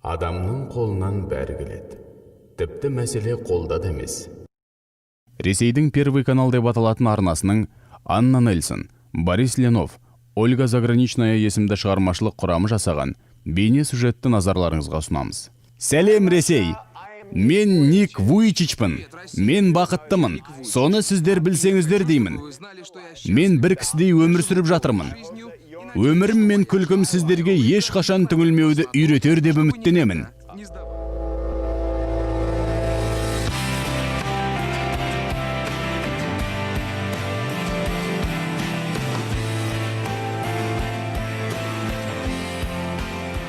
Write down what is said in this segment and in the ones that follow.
Адамның қолынан бәрі келеді. Тіпті мәселе қолда да емес. Ресейдің Первый канал деп аталатын арнасының Анна Нельсон, Борис Ленов, Ольга Заграничная есімді шығармашылық құрамы жасаған бейне сюжетті назарларыңызға ұсынамыз. Сәлем Ресей! Мен Ник Вуйчичпін. Мен бақыттымын. Соны сіздер білсеңіздер деймін. Мен бір кісідей өмір сүріп жатырмын. Өмірім мен күлкім сіздерге ешқашан түңілмеуді үйретер деп үміттенемін.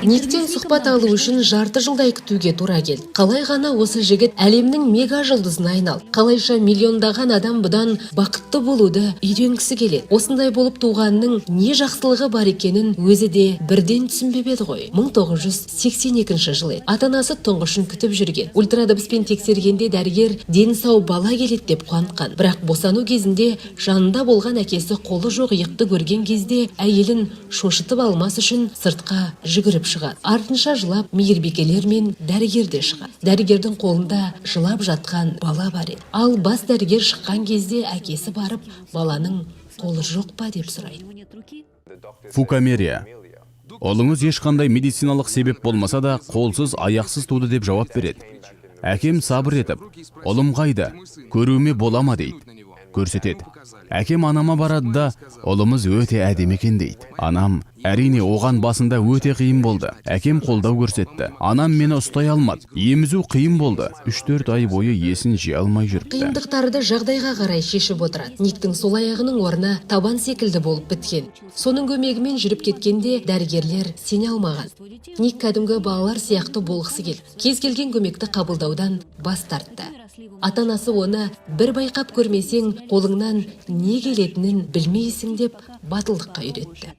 Никтен сұхбат алу үшін жарты жылдай күтуге тура келді. Қалай ғана осы жігіт әлемнің мега жұлдызына айналды. Қалайша миллиондаған адам бұдан бақытты болуды үйренгісі келеді. Осындай болып туғанның не жақсылығы бар екенін өзі де бірден түсінбеп еді ғой. 1982 жыл еді. Ата-анасы тұңғышын күтіп жүрген. Ультрадыбыспен тексергенде дәрігер дені сау бала келеді деп қуантқан. Бірақ босану кезінде жанында болған әкесі қолы жоқ иықты көрген кезде әйелін шошытып алмас үшін сыртқа жүгіріп шығады. Артынша жылап мейірбикелер мен дәрігер де шығады. Дәрігердің қолында жылап жатқан бала бар еді. Ал бас дәрігер шыққан кезде әкесі барып, баланың қолы жоқ па деп сұрайды. Фукамерия. Ұлыңыз ешқандай медициналық себеп болмаса да қолсыз аяқсыз туды деп жауап береді. Әкем сабыр етіп, ұлым қайда, көруіме бола ма дейді. Көрсетеді. Әкем анама барады да, ұлымыз өте әдемі екен дейді. Анам, әрине оған басында өте қиын болды. Әкем қолдау көрсетті. Анам мені ұстай алмады. Емізу қиын болды. 3-4 ай бойы есін жия алмай жүріпті. Қиындықтарды жағдайға қарай шешіп отырады. Никтің сол аяғының орны табан секілді болып біткен. Соның көмегімен жүріп кеткенде дәрігерлер сене алмаған. Ник кәдімгі балалар сияқты болғысы келді. Кез келген көмекті қабылдаудан бас тартты. Ата-анасы оны бір байқап көрмесең, қолыңнан не келетінін білмейсің деп батылдыққа үйретті.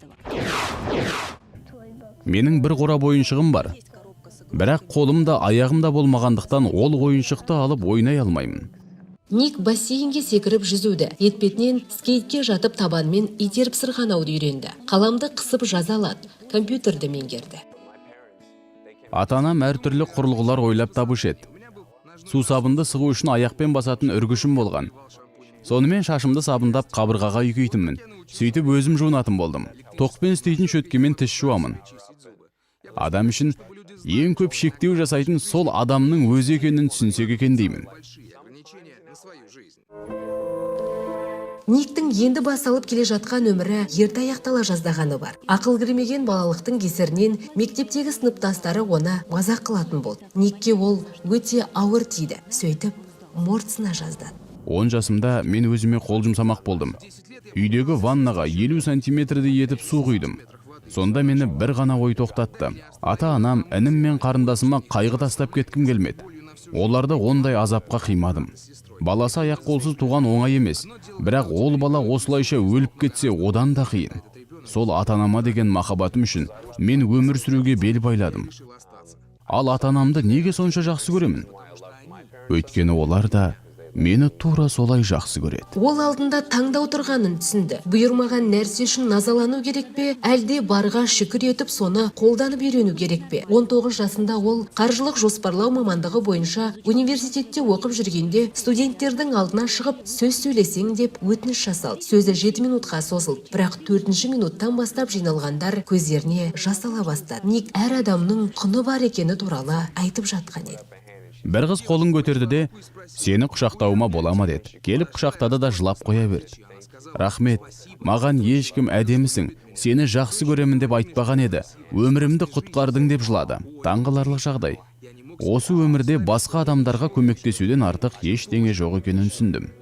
Менің бір қорап ойыншығым бар. Бірақ қолымда аяғымда болмағандықтан ол ойыншықты алып ойнай алмаймын. Ник бассейнге секіріп жүзуді, етпетінен скейтке жатып табанмен итеріп сырғанауды үйренді. Қаламды қысып жаза алады, компьютерді меңгерді. Ата-анам әртүрлі құрылғылар ойлап табушы еді. Су сабынды сығу үшін аяқпен басатын үргішім болған. Сонымен шашымды сабындап қабырғаға үйкейтінмін. Сөйтіп өзім жуынатын болдым. Тоқпен істейтін шөткемен тіс жуамын. Адам үшін ең көп шектеу жасайтын сол адамның өзі екенін түсінсек екен деймін. Никтің енді басалып келе жатқан өмірі ерте аяқтала жаздағаны бар. Ақыл кірмеген балалықтың кесірінен мектептегі сыныптастары оны мазақ қылатын болды. Никке ол өте ауыр тиді. Сөйтіп, мортсына жаздады. 10 жасымда мен өзіме қол жұмсамақ болдым. Үйдегі ваннаға 50 сантиметрді етіп су құйдым. Сонда мені бір ғана ой тоқтатты. Ата-анам, інім мен қарындасыма қайғы тастап кеткім келмеді. Оларды ондай азапқа қимадым. Баласы аяқ қолсыз туған оңай емес. Бірақ ол бала осылайша өліп кетсе одан да қиын. Сол ата-анама деген махаббатым үшін мен өмір сүруге бел байладым. Ал ата-анамды неге сонша жақсы көремін? Өйткені олар да мені тура солай жақсы көреді. Ол алдында таңдау тұрғанын түсінді. Бұйырмаған нәрсе үшін назалану керек пе, әлде барға шүкір етіп соны қолданып үйрену керек пе? 19 жасында ол қаржылық жоспарлау мамандығы бойынша университетте оқып жүргенде студенттердің алдына шығып сөз сөйлесең деп өтініш жасалды. Сөзі 7 минутқа созылды, бірақ 4-ші минуттан бастап жиналғандар көздеріне жас ала бастады. Ник әр адамның құны бар екені туралы айтып жатқан еді. Бір қыз қолын көтерді де, сені құшақтауыма болама деді. Келіп құшақтады да жылап қоя берді. Рахмет, маған ешкім әдемісің, сені жақсы көремін деп айтпаған еді. Өмірімді құтқардың деп жылады. Таңғаларлық жағдай. Осы өмірде басқа адамдарға көмектесуден артық ештеңе жоқ екенін түсіндім.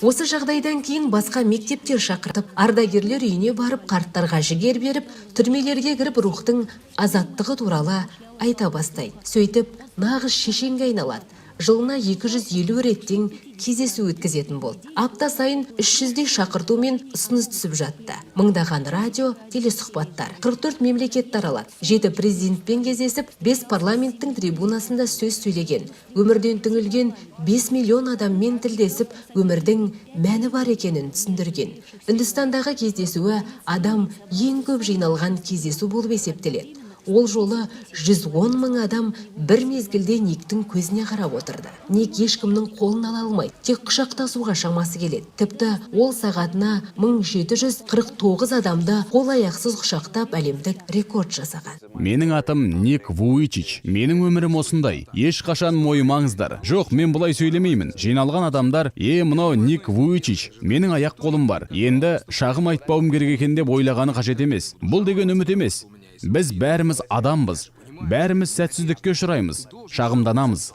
Осы жағдайдан кейін басқа мектептер шақыртып, ардагерлер үйіне барып, қарттарға жігер беріп, түрмелерге кіріп рухтың азаттығы туралы айта бастайды. Сөйтіп, нағыз шешенге айналады. жылына 250 реттен кездесу өткізетін болды. Апта сайын 300-дей шақырту мен ұсыныс түсіп жатты. Мыңдаған радио, телесұхбаттар, 44 мемлекетті аралады. 7 президентпен кездесіп, 5 парламенттің трибунасында сөз сөйлеген. Өмірден түңілген 5 миллион адаммен тілдесіп, өмірдің мәні бар екенін түсіндірген. Үндістандағы кездесуі адам ең көп жиналған кездесу болып есептеледі. Ол жолы 110 мың адам бір мезгілде Никтің көзіне қарап отырды. Ник ешкімнің қолын ала алмайды, тек құшақтасуға шамасы келеді. Тіпті ол сағатына 1749 адамды қол аяқсыз құшақтап әлемдік рекорд жасаған. Менің атым Ник Вуйчич. Менің өмірім осындай. Ешқашан мойымаңыздар. Жоқ, мен бұлай сөйлемеймін. Жиналған адамдар, мынау Ник Вуйчич. Менің аяқ қолым бар. Енді шағым айтпауым керек екен деп ойлағаны қажет емес. Бұл деген үміт емес. Біз бәріміз адамбыз. Бәріміз сәтсіздікке ұшыраймыз, шағымданамыз.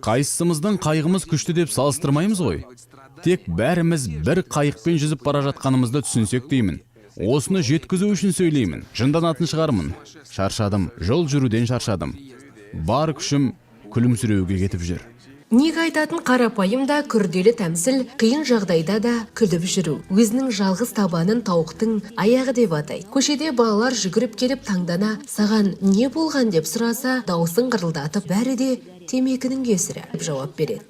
Қайсымыздың қайғымыз күшті деп салыстырмаймыз ғой. Тек бәріміз бір қайықпен жүзіп бара жатқанымызды түсінсек деймін. Осыны жеткізу үшін сөйлеймін. Жынданатын шығармын. Шаршадым, жол жүруден шаршадым. Бар күшім күлімсіреуге кетіп жүр. Ник айтатын қарапайым да күрделі тәмсіл, қиын жағдайда да күліп жүру. Өзінің жалғыз табанын тауықтың аяғы деп атай. Көшеде балалар жүгіріп келіп таңдана, саған не болған деп сұраса, дауысын қырылдатып, бәрі де темекінің кесірі деп жауап береді.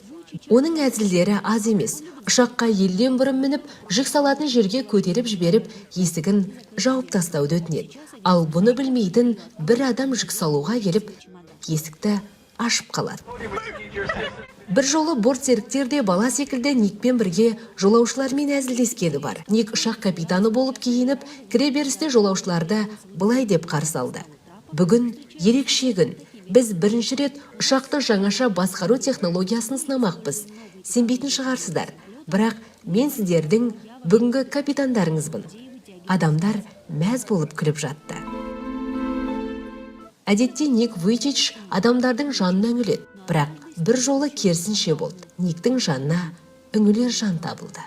Оның әзілдері аз емес. Ұшаққа елден бұрын мініп, жүк салатын жерге көтеріп жіберіп, есігін жауып тастауды өтінеді. Ал бұны білмейтін бір адам жүк салуға келіп, есікті ашып қалады. Бір жолы борт серіктер де бала секілді Никпен бірге жолаушылармен әзілдескені бар. Ник ұшақ капитаны болып киініп, кіреберісте жолаушыларды былай деп қарсы алды. Бүгін ерекше күн. Біз бірінші рет ұшақты жаңаша басқару технологиясын сынамақпыз. Сенбейтін шығарсыздар, бірақ мен сіздердің бүгінгі капитандарыңызбын. Адамдар мәз болып күліп жатты. Әдетте Ник Вуйчич адамдардың жанына үңіледі, бірақ бір жолы керісінше болды. Никтің жанына үңілер жан табылды.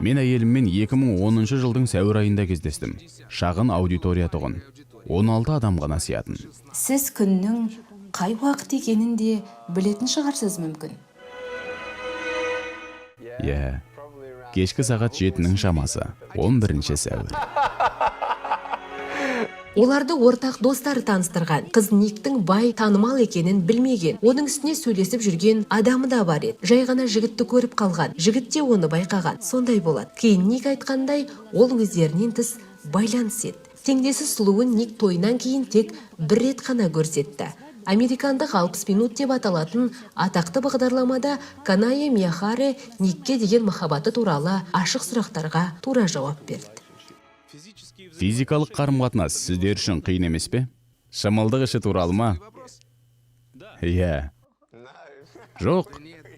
Мен әйеліммен 2010 жылдың сәуір айында кездестім. Шағын аудитория тұғын. 16 адам ғана сиятын. Сіз күннің қай уақыт екенін де білетін шығарсыз мүмкін. Кешкі сағат 7-нің шамасы, 11 сәуір. Оларды ортақ достары таныстырған. Қыз Никтің бай, танымал екенін білмеген. Оның үстіне сөйлесіп жүрген адамы да бар еді. Жай ғана жігітті көріп қалған. Жігіт те оны байқаған. Сондай болады. Кейін Ник айтқандай, ол өздерінен тыс байланыс еді. Теңдесі сұлуын Ник тойынан кейін тек бір рет қана көрсетті. Американдық 60 минут деп аталатын атақты бағдарламада Каная Мияхаре Никке деген махаббаты туралы ашық сұрақтарға тура жауап берді. Физикалық қарым-қатынас сіздер үшін қиын емес пе? Шымылдық іші туралы ма? Жоқ,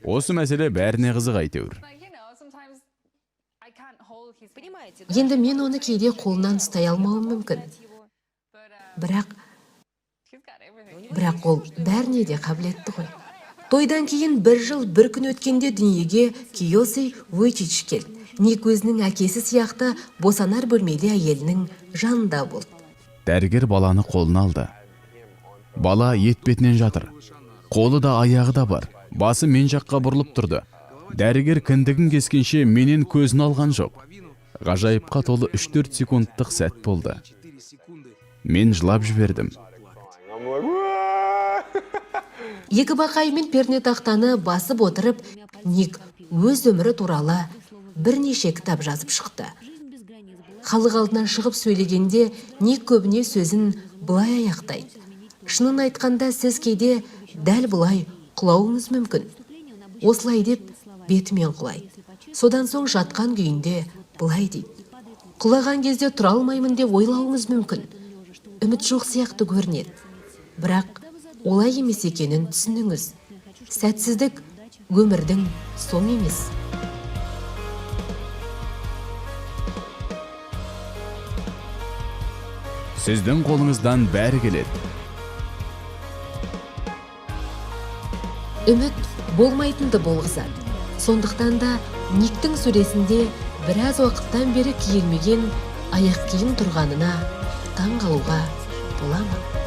осы мәселе бәріне қызық әйтеуір. Енді мен оны кейде қолынан ұстай алмауым мүмкін. Бірақ ол бәріне де қабілетті ғой. Тойдан кейін бір жыл бір күн өткенде дүниеге Киоси Вуйчич келді. Ник өзінің әкесі сияқты босанар бөлмеде әйелінің жанында болды. Дәрігер баланы қолына алды. Бала етпетінен жатыр. Қолы да аяғы да бар. Басы мен жаққа бұрылып тұрды. Дәрігер кіндігін кескенше менен көзін алған жоқ. Ғажайыпқа толы 3-4 секундтық сәт болды. Мен жылап жібердім. Екі бақаймен пернетақтаны басып отырып, Ник өз өмірі туралы бірнеше кітап жазып шықты. Халық алдынан шығып сөйлегенде Ник көбіне сөзін бұлай аяқтайды. Шынын айтқанда сіз кейде дәл бұлай құлауыңыз мүмкін. Осылай деп бетімен құлайды. Содан соң жатқан күйінде бұлай дейді. Құлаған кезде тұра алмаймын деп ойлауыңыз мүмкін. Үміт жоқ сияқты көрінеді. Бірақ олай емес екенін түсініңіз. Сәтсіздік өмірдің соңы емес. Сіздің қолыңыздан бәрі келеді. Үміт болмайтынды болғызады. Сондықтан да Никтің сүресінде біраз уақыттан бері киілмеген аяқ киім тұрғанына таң қалуға бола ма?